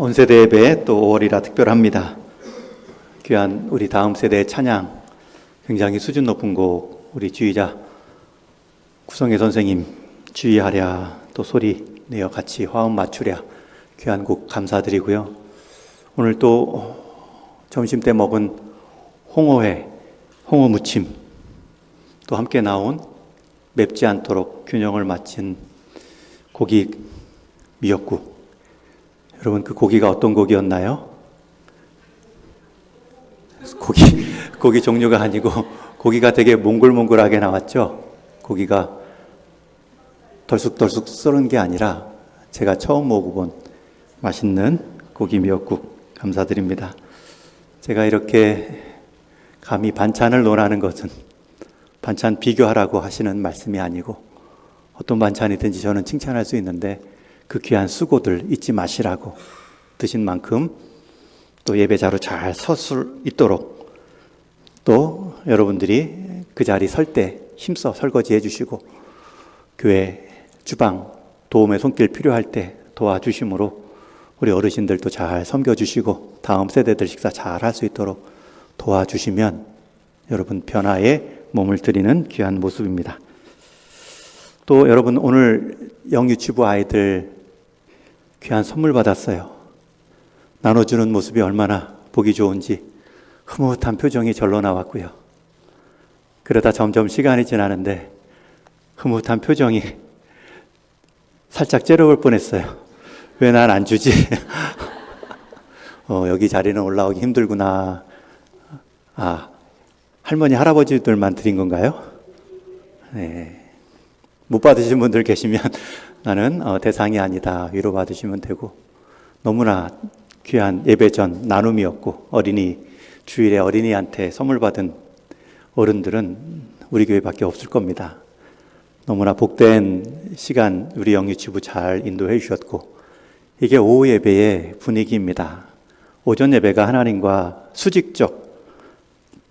온세대 예배 또 5월이라 특별합니다. 귀한 우리 다음 세대의 찬양, 굉장히 수준 높은 곡, 우리 주의자 구성애 선생님 주의하랴, 또 소리 내어 같이 화음 맞추랴, 귀한 곡 감사드리고요. 오늘 또 점심때 먹은 홍어회, 홍어 무침, 또 함께 나온 맵지 않도록 균형을 맞춘 고기 미역국. 여러분, 그 고기가 어떤 고기였나요? 고기 종류가 아니고 고기가 되게 몽글몽글하게 나왔죠. 고기가 덜쑥덜쑥 썰은 게 아니라 제가 처음 먹어본 맛있는 고기 미역국 감사드립니다. 제가 이렇게 감히 반찬을 논하는 것은 반찬 비교하라고 하시는 말씀이 아니고 어떤 반찬이든지 저는 칭찬할 수 있는데 그 귀한 수고들 잊지 마시라고 드신 만큼 또 예배자로 잘 설 수 있도록 또 여러분들이 그 자리 설 때 힘써 설거지 해주시고 교회 주방 도움의 손길 필요할 때 도와주심으로 우리 어르신들도 잘 섬겨주시고 다음 세대들 식사 잘 할 수 있도록 도와주시면 여러분 변화에 몸을 들이는 귀한 모습입니다. 또 여러분, 오늘 영유치부 아이들 귀한 선물 받았어요. 나눠주는 모습이 얼마나 보기 좋은지 흐뭇한 표정이 절로 나왔고요. 그러다 점점 시간이 지나는데 흐뭇한 표정이 살짝 째려볼 뻔했어요. 왜 난 안 주지? 여기 자리는 올라오기 힘들구나. 할머니, 할아버지들만 드린 건가요? 네. 못 받으신 분들 계시면 나는 대상이 아니다. 위로받으시면 되고, 너무나 귀한 예배 전 나눔이었고, 주일에 어린이한테 선물 받은 어른들은 우리 교회밖에 없을 겁니다. 너무나 복된 시간 우리 영유치부 잘 인도해 주셨고, 이게 오후 예배의 분위기입니다. 오전 예배가 하나님과 수직적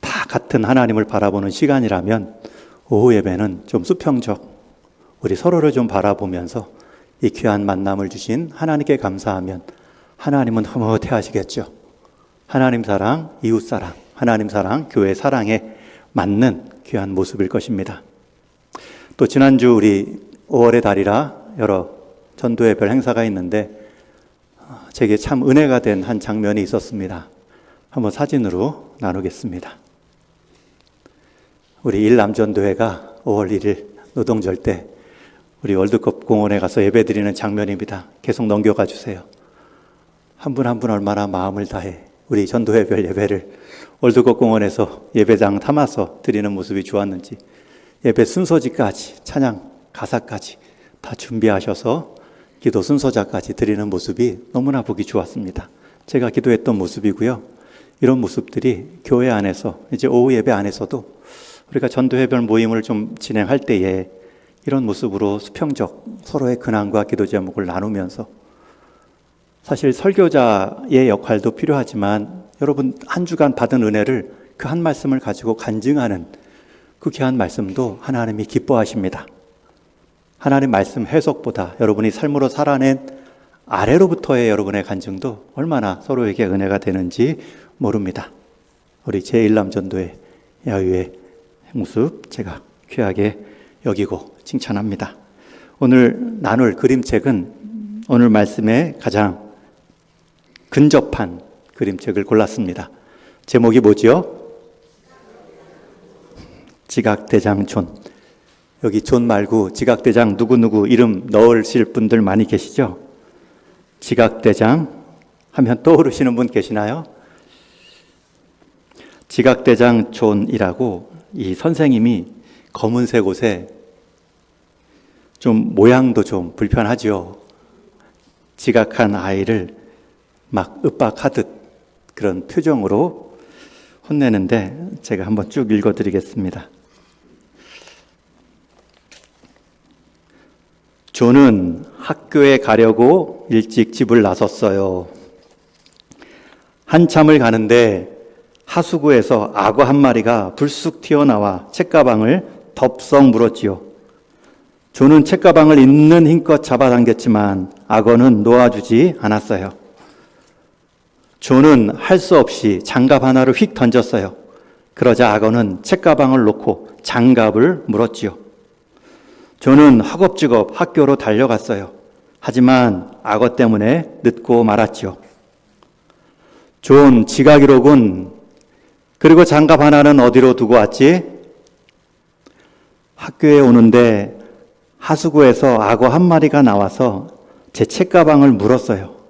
다 같은 하나님을 바라보는 시간이라면 오후 예배는 좀 수평적, 우리 서로를 좀 바라보면서 이 귀한 만남을 주신 하나님께 감사하면 하나님은 흐뭇해 하시겠죠. 하나님 사랑, 이웃 사랑, 하나님 사랑, 교회 사랑에 맞는 귀한 모습일 것입니다. 또 지난주 우리 5월의 달이라 여러 전도의 별 행사가 있는데 제게 참 은혜가 된 한 장면이 있었습니다. 한번 사진으로 나누겠습니다. 우리 일남전도회가 5월 1일 노동절 때 우리 월드컵 공원에 가서 예배드리는 장면입니다. 계속 넘겨가 주세요. 한 분 한 분 얼마나 마음을 다해 우리 전도회별 예배를 월드컵 공원에서 예배장 삼아서 드리는 모습이 좋았는지, 예배 순서지까지 찬양 가사까지 다 준비하셔서 기도 순서자까지 드리는 모습이 너무나 보기 좋았습니다. 제가 기도했던 모습이고요. 이런 모습들이 교회 안에서, 이제 오후 예배 안에서도 우리가 전도회별 모임을 좀 진행할 때에 이런 모습으로 수평적 서로의 근황과 기도 제목을 나누면서, 사실 설교자의 역할도 필요하지만 여러분 한 주간 받은 은혜를 그 한 말씀을 가지고 간증하는 그 귀한 말씀도 하나님이 기뻐하십니다. 하나님 말씀 해석보다 여러분이 삶으로 살아낸 아래로부터의 여러분의 간증도 얼마나 서로에게 은혜가 되는지 모릅니다. 우리 제1남전도의 야유의 모습 제가 귀하게 여기고 칭찬합니다. 오늘 나눌 그림책은 오늘 말씀에 가장 근접한 그림책을 골랐습니다. 제목이 뭐지요? 지각대장촌. 여기 존 말고 지각대장 누구누구 이름 넣으실 분들 많이 계시죠? 지각대장 하면 떠오르시는 분 계시나요? 지각대장 존이라고 이 선생님이 검은색 옷에 좀 모양도 좀 불편하죠. 지각한 아이를 막 윽박하듯 그런 표정으로 혼내는데 제가 한번 쭉 읽어드리겠습니다. 존은 학교에 가려고 일찍 집을 나섰어요. 한참을 가는데 하수구에서 악어 한 마리가 불쑥 튀어나와 책가방을 덥석 물었지요. 존은 책가방을 있는 힘껏 잡아당겼지만 악어는 놓아주지 않았어요. 존은 할 수 없이 장갑 하나를 휙 던졌어요. 그러자 악어는 책가방을 놓고 장갑을 물었지요. 존은 허겁지겁 학교로 달려갔어요. 하지만 악어 때문에 늦고 말았지요. 존, 지각이로군. 그리고 장갑 하나는 어디로 두고 왔지? 학교에 오는데 하수구에서 악어 한 마리가 나와서 제 책가방을 물었어요.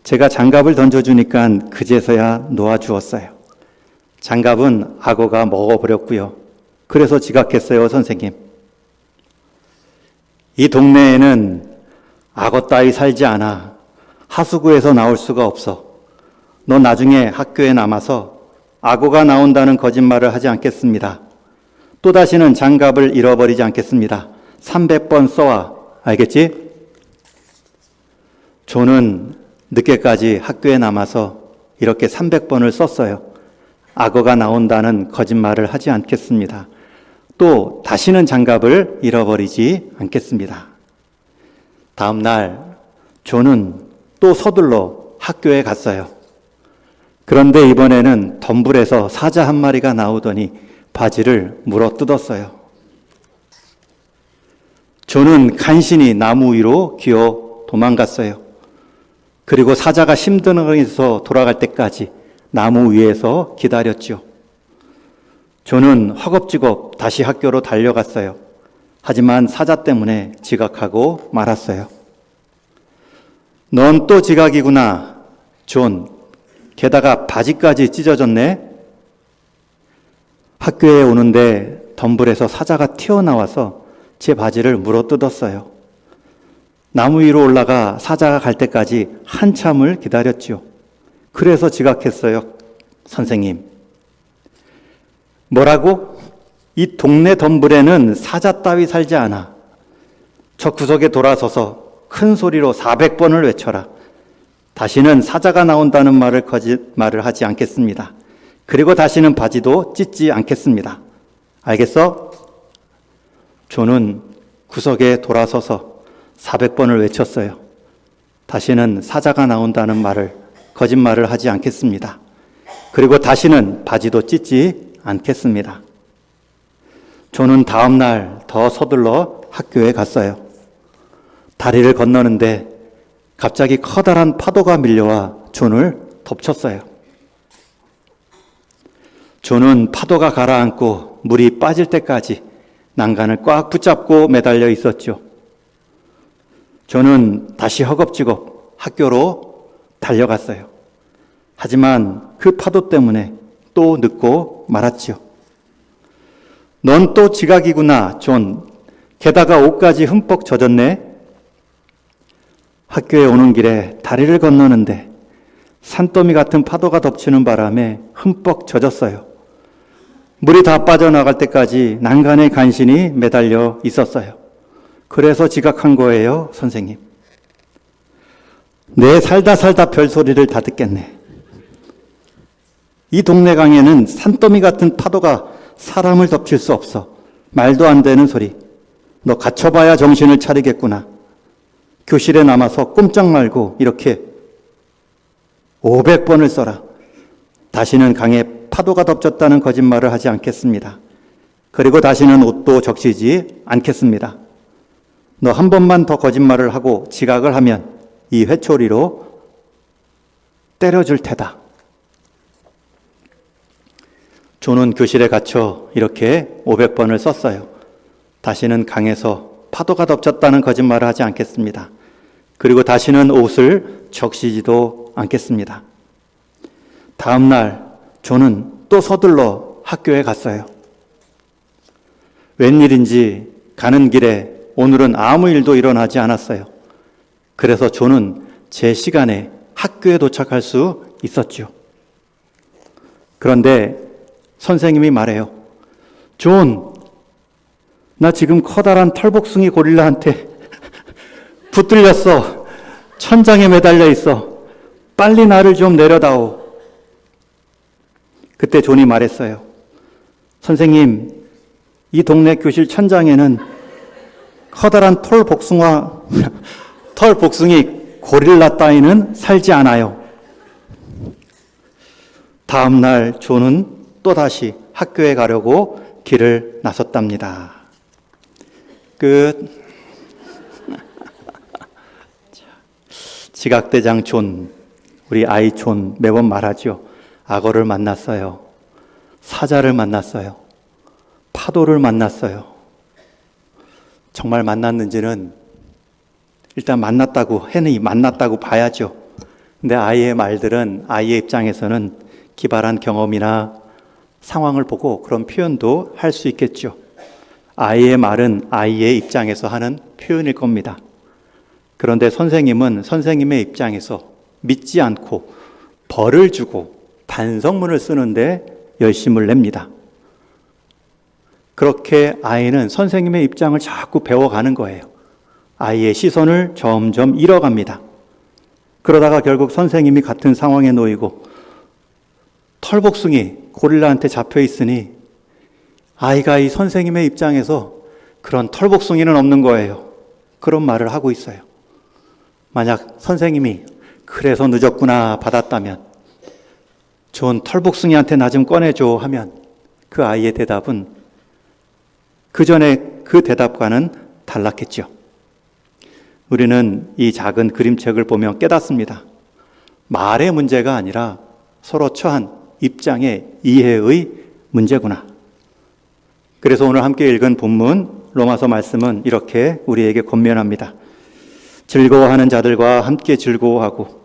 제가 장갑을 던져주니까 그제서야 놓아주었어요. 장갑은 악어가 먹어버렸고요. 그래서 지각했어요, 선생님. 이 동네에는 악어 따위 살지 않아. 하수구에서 나올 수가 없어. 너 나중에 학교에 남아서 악어가 나온다는 거짓말을 하지 않겠습니다. 또다시는 장갑을 잃어버리지 않겠습니다. 300번 써와. 알겠지? 존은 늦게까지 학교에 남아서 이렇게 300번을 썼어요. 악어가 나온다는 거짓말을 하지 않겠습니다. 또 다시는 장갑을 잃어버리지 않겠습니다. 다음 날 존은 또 서둘러 학교에 갔어요. 그런데 이번에는 덤불에서 사자 한 마리가 나오더니 바지를 물어 뜯었어요. 존은 간신히 나무 위로 기어 도망갔어요. 그리고 사자가 심드렁에서 돌아갈 때까지 나무 위에서 기다렸지요. 존은 허겁지겁 다시 학교로 달려갔어요. 하지만 사자 때문에 지각하고 말았어요. 넌 또 지각이구나, 존. 게다가 바지까지 찢어졌네. 학교에 오는데 덤불에서 사자가 튀어나와서 제 바지를 물어뜯었어요. 나무 위로 올라가 사자가 갈 때까지 한참을 기다렸지요. 그래서 지각했어요, 선생님. 뭐라고? 이 동네 덤불에는 사자 따위 살지 않아. 저 구석에 돌아서서 큰 소리로 400번을 외쳐라. 다시는 사자가 나온다는 거짓말을 하지 않겠습니다. 그리고 다시는 바지도 찢지 않겠습니다. 알겠어? 존은 구석에 돌아서서 400번을 외쳤어요. 다시는 사자가 나온다는 거짓말을 하지 않겠습니다. 그리고 다시는 바지도 찢지 않겠습니다. 존은 다음 날 더 서둘러 학교에 갔어요. 다리를 건너는데 갑자기 커다란 파도가 밀려와 존을 덮쳤어요. 존은 파도가 가라앉고 물이 빠질 때까지 난간을 꽉 붙잡고 매달려 있었죠. 존은 다시 허겁지겁 학교로 달려갔어요. 하지만 그 파도 때문에 또 늦고 말았지요. 넌 또 지각이구나, 존. 게다가 옷까지 흠뻑 젖었네. 학교에 오는 길에 다리를 건너는데 산더미 같은 파도가 덮치는 바람에 흠뻑 젖었어요. 물이 다 빠져나갈 때까지 난간에 간신히 매달려 있었어요. 그래서 지각한 거예요, 선생님. 내 살다 별소리를 다 듣겠네. 이 동네 강에는 산더미 같은 파도가 사람을 덮칠 수 없어. 말도 안 되는 소리. 너 갇혀봐야 정신을 차리겠구나. 교실에 남아서 꼼짝 말고 이렇게 500번을 써라. 다시는 강에 파도가 덮쳤다는 거짓말을 하지 않겠습니다. 그리고 다시는 옷도 적시지 않겠습니다. 너 한 번만 더 거짓말을 하고 지각을 하면 이 회초리로 때려줄 테다. 존은 교실에 갇혀 이렇게 500번을 썼어요. 다시는 강에서 파도가 덮쳤다는 거짓말을 하지 않겠습니다. 그리고 다시는 옷을 적시지도 않겠습니다. 다음 날 존은 또 서둘러 학교에 갔어요. 웬일인지 가는 길에 오늘은 아무 일도 일어나지 않았어요. 그래서 존은 제 시간에 학교에 도착할 수 있었죠. 그런데 선생님이 말해요. 존, 나 지금 커다란 털복숭이 고릴라한테 붙들렸어. 천장에 매달려 있어. 빨리 나를 좀 내려다오. 그때 존이 말했어요. 선생님, 이 동네 교실 천장에는 커다란 털복숭이 고릴라 따위는 살지 않아요. 다음 날 존은 또다시 학교에 가려고 길을 나섰답니다. 끝. 지각대장 존, 우리 아이 존 매번 말하죠. 악어를 만났어요. 사자를 만났어요. 파도를 만났어요. 정말 만났는지는 일단 만났다고 봐야죠. 근데 아이의 말들은 아이의 입장에서는 기발한 경험이나 상황을 보고 그런 표현도 할 수 있겠죠. 아이의 말은 아이의 입장에서 하는 표현일 겁니다. 그런데 선생님은 선생님의 입장에서 믿지 않고 벌을 주고 반성문을 쓰는데 열심을 냅니다. 그렇게 아이는 선생님의 입장을 자꾸 배워가는 거예요. 아이의 시선을 점점 잃어갑니다. 그러다가 결국 선생님이 같은 상황에 놓이고 털복숭이 고릴라한테 잡혀 있으니 아이가 이 선생님의 입장에서 그런 털복숭이는 없는 거예요. 그런 말을 하고 있어요. 만약 선생님이 그래서 늦었구나 받았다면 좋은 털복숭이한테 나 좀 꺼내줘 하면 그 아이의 대답은 그 전에 그 대답과는 달랐겠죠. 우리는 이 작은 그림책을 보면 깨닫습니다. 말의 문제가 아니라 서로 처한 입장의 이해의 문제구나. 그래서 오늘 함께 읽은 본문 로마서 말씀은 이렇게 우리에게 권면합니다. 즐거워하는 자들과 함께 즐거워하고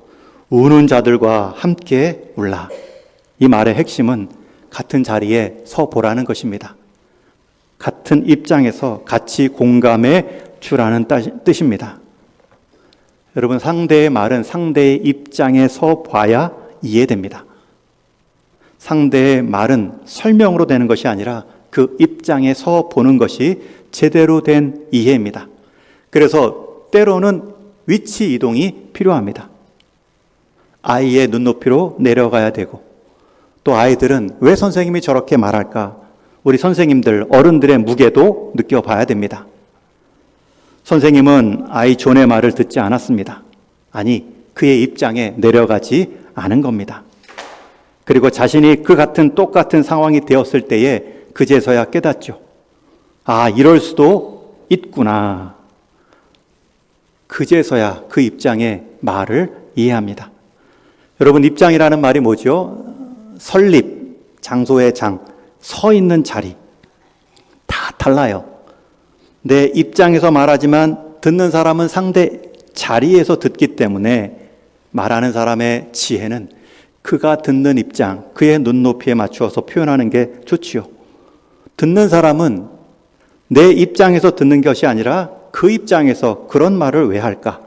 우는 자들과 함께 울라. 이 말의 핵심은 같은 자리에 서 보라는 것입니다. 같은 입장에서 같이 공감해 주라는 뜻입니다. 여러분, 상대의 말은 상대의 입장에 서 봐야 이해됩니다. 상대의 말은 설명으로 되는 것이 아니라 그 입장에 서 보는 것이 제대로 된 이해입니다. 그래서 때로는 위치 이동이 필요합니다. 아이의 눈높이로 내려가야 되고, 또 아이들은 왜 선생님이 저렇게 말할까? 우리 선생님들, 어른들의 무게도 느껴봐야 됩니다. 선생님은 아이 존의 말을 듣지 않았습니다. 아니, 그의 입장에 내려가지 않은 겁니다. 그리고 자신이 그 같은 똑같은 상황이 되었을 때에 그제서야 깨닫죠. 아, 이럴 수도 있구나. 그제서야 그 입장의 말을 이해합니다. 여러분, 입장이라는 말이 뭐죠? 설립, 장소의 장, 서 있는 자리. 다 달라요. 내 입장에서 말하지만 듣는 사람은 상대 자리에서 듣기 때문에 말하는 사람의 지혜는 그가 듣는 입장, 그의 눈높이에 맞추어서 표현하는 게 좋지요. 듣는 사람은 내 입장에서 듣는 것이 아니라 그 입장에서 그런 말을 왜 할까?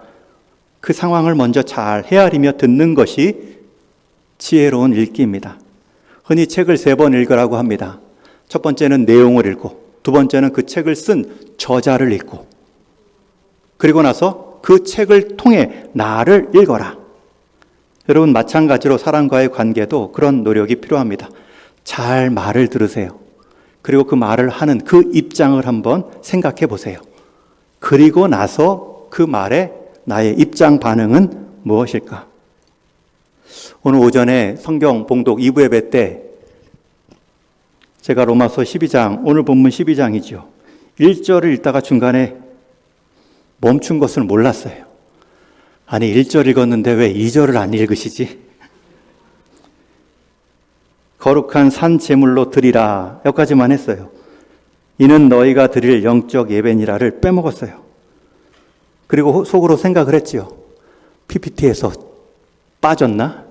그 상황을 먼저 잘 헤아리며 듣는 것이 지혜로운 읽기입니다. 흔히 책을 3번 읽으라고 합니다. 첫 번째는 내용을 읽고, 두 번째는 그 책을 쓴 저자를 읽고, 그리고 나서 그 책을 통해 나를 읽어라. 여러분, 마찬가지로 사람과의 관계도 그런 노력이 필요합니다. 잘 말을 들으세요. 그리고 그 말을 하는 그 입장을 한번 생각해 보세요. 그리고 나서 그 말에 나의 입장 반응은 무엇일까? 오늘 오전에 성경 봉독 2부 예배 때 제가 로마서 12장, 오늘 본문 12장이죠. 1절을 읽다가 중간에 멈춘 것을 몰랐어요. 아니, 1절 읽었는데 왜 2절을 안 읽으시지? 거룩한 산 제물로 드리라 여기까지만 했어요. 이는 너희가 드릴 영적 예배니라를 빼먹었어요. 그리고 속으로 생각을 했지요. PPT에서 빠졌나?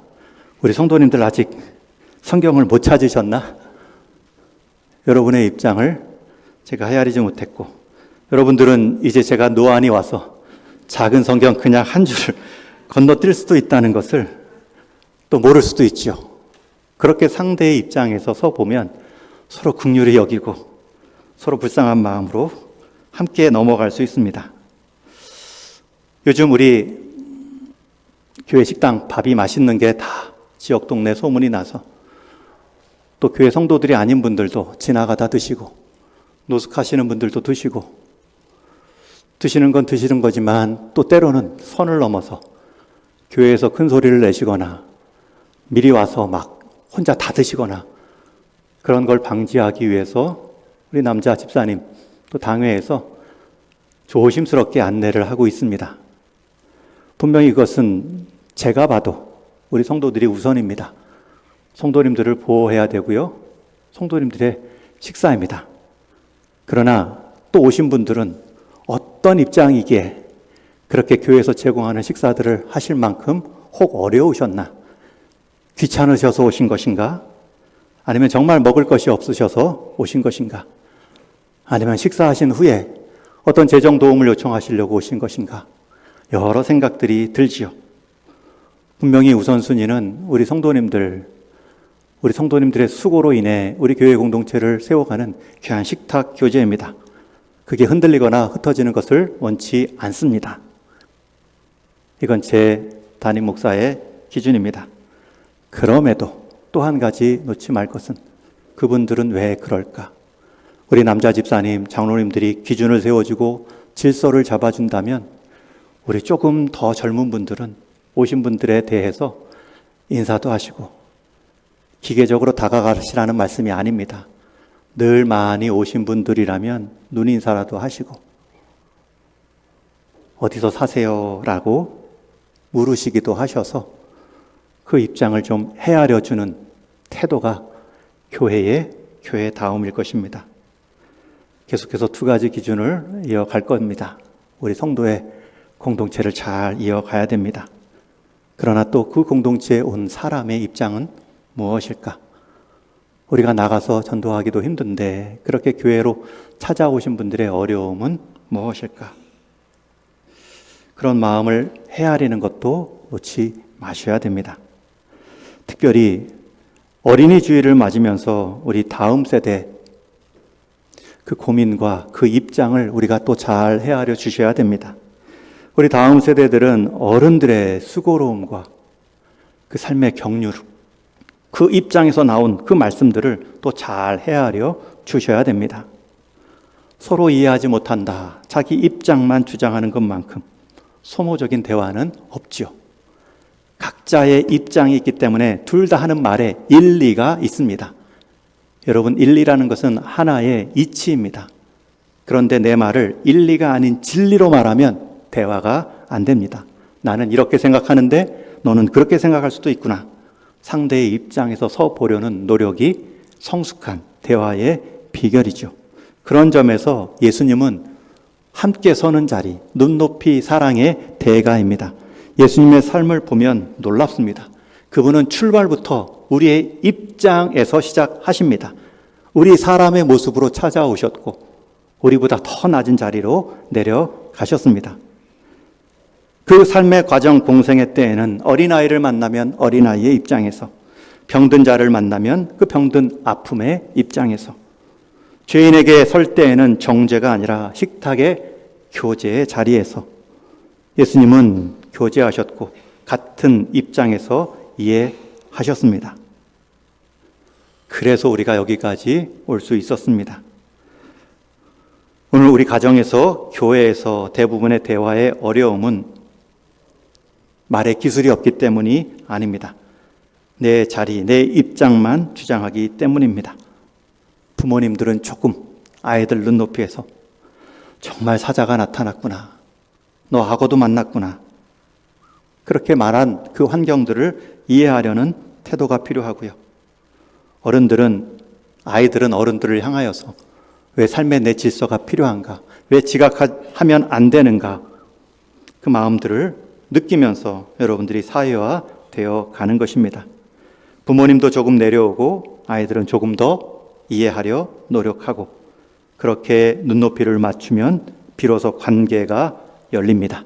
우리 성도님들 아직 성경을 못 찾으셨나? 여러분의 입장을 제가 헤아리지 못했고, 여러분들은 이제 제가 노안이 와서 작은 성경 그냥 한 줄을 건너뛸 수도 있다는 것을 또 모를 수도 있죠. 그렇게 상대의 입장에서 서 보면 서로 긍휼히 여기고 서로 불쌍한 마음으로 함께 넘어갈 수 있습니다. 요즘 우리 교회 식당 밥이 맛있는 게 다 지역 동네 소문이 나서 또 교회 성도들이 아닌 분들도 지나가다 드시고 노숙하시는 분들도 드시고, 드시는 건 드시는 거지만 또 때로는 선을 넘어서 교회에서 큰 소리를 내시거나 미리 와서 막 혼자 다 드시거나 그런 걸 방지하기 위해서 우리 남자 집사님 또 당회에서 조심스럽게 안내를 하고 있습니다. 분명히 이것은 제가 봐도 우리 성도들이 우선입니다. 성도님들을 보호해야 되고요. 성도님들의 식사입니다. 그러나 또 오신 분들은 어떤 입장이기에 그렇게 교회에서 제공하는 식사들을 하실 만큼 혹 어려우셨나? 귀찮으셔서 오신 것인가? 아니면 정말 먹을 것이 없으셔서 오신 것인가? 아니면 식사하신 후에 어떤 재정 도움을 요청하시려고 오신 것인가? 여러 생각들이 들지요. 분명히 우선순위는 우리 성도님들의 수고로 인해 우리 교회 공동체를 세워가는 귀한 식탁 교제입니다. 그게 흔들리거나 흩어지는 것을 원치 않습니다. 이건 제 담임 목사의 기준입니다. 그럼에도 또 한 가지 놓지 말 것은 그분들은 왜 그럴까? 우리 남자 집사님, 장로님들이 기준을 세워주고 질서를 잡아준다면 우리 조금 더 젊은 분들은 오신 분들에 대해서 인사도 하시고 기계적으로 다가가시라는 말씀이 아닙니다. 늘 많이 오신 분들이라면 눈인사라도 하시고 어디서 사세요? 라고 물으시기도 하셔서 그 입장을 좀 헤아려 주는 태도가 교회다움일 것입니다. 계속해서 두 가지 기준을 이어갈 겁니다. 우리 성도의 공동체를 잘 이어가야 됩니다. 그러나 또 그 공동체에 온 사람의 입장은 무엇일까? 우리가 나가서 전도하기도 힘든데 그렇게 교회로 찾아오신 분들의 어려움은 무엇일까? 그런 마음을 헤아리는 것도 놓지 마셔야 됩니다. 특별히 어린이 주일을 맞으면서 우리 다음 세대 그 고민과 그 입장을 우리가 또 잘 헤아려 주셔야 됩니다. 우리 다음 세대들은 어른들의 수고로움과 그 삶의 경륜, 그 입장에서 나온 그 말씀들을 또 잘 헤아려 주셔야 됩니다. 서로 이해하지 못한다, 자기 입장만 주장하는 것만큼 소모적인 대화는 없죠. 각자의 입장이 있기 때문에 둘 다 하는 말에 일리가 있습니다. 여러분, 일리라는 것은 하나의 이치입니다. 그런데 내 말을 일리가 아닌 진리로 말하면 대화가 안 됩니다. 나는 이렇게 생각하는데 너는 그렇게 생각할 수도 있구나. 상대의 입장에서 서 보려는 노력이 성숙한 대화의 비결이죠. 그런 점에서 예수님은 함께 서는 자리, 눈높이 사랑의 대가입니다. 예수님의 삶을 보면 놀랍습니다. 그분은 출발부터 우리의 입장에서 시작하십니다. 우리 사람의 모습으로 찾아오셨고 우리보다 더 낮은 자리로 내려가셨습니다. 그 삶의 과정 공생의 때에는 어린아이를 만나면 어린아이의 입장에서, 병든 자를 만나면 그 병든 아픔의 입장에서, 죄인에게 설 때에는 정죄가 아니라 식탁의 교제의 자리에서 예수님은 교제하셨고 같은 입장에서 이해하셨습니다. 그래서 우리가 여기까지 올 수 있었습니다. 오늘 우리 가정에서, 교회에서 대부분의 대화의 어려움은 말의 기술이 없기 때문이 아닙니다. 내 자리, 내 입장만 주장하기 때문입니다. 부모님들은 조금 아이들 눈높이에서 정말 사자가 나타났구나, 너하고도 만났구나, 그렇게 말한 그 환경들을 이해하려는 태도가 필요하고요. 아이들은 어른들을 향하여서 왜 삶의 내 질서가 필요한가, 왜 지각하면 안 되는가, 그 마음들을 느끼면서 여러분들이 사회화 되어 가는 것입니다. 부모님도 조금 내려오고 아이들은 조금 더 이해하려 노력하고, 그렇게 눈높이를 맞추면 비로소 관계가 열립니다.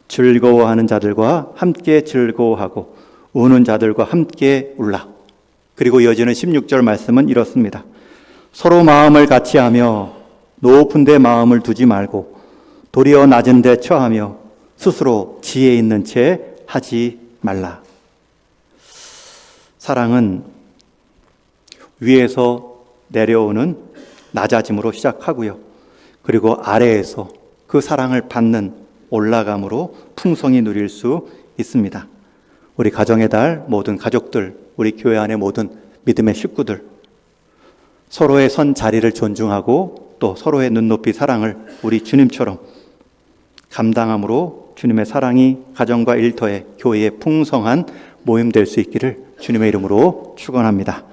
즐거워하는 자들과 함께 즐거워하고 우는 자들과 함께 울라. 그리고 이어지는 16절 말씀은 이렇습니다. 서로 마음을 같이하며 높은 데 마음을 두지 말고 도리어 낮은 데 처하며 스스로 지혜 있는 채 하지 말라. 사랑은 위에서 내려오는 낮아짐으로 시작하고요. 그리고 아래에서 그 사랑을 받는 올라감으로 풍성히 누릴 수 있습니다. 우리 가정의 달 모든 가족들, 우리 교회 안의 모든 믿음의 식구들, 서로의 선 자리를 존중하고 또 서로의 눈높이 사랑을 우리 주님처럼 감당함으로 주님의 사랑이 가정과 일터에 교회에 풍성한 모임 될 수 있기를 주님의 이름으로 축원합니다.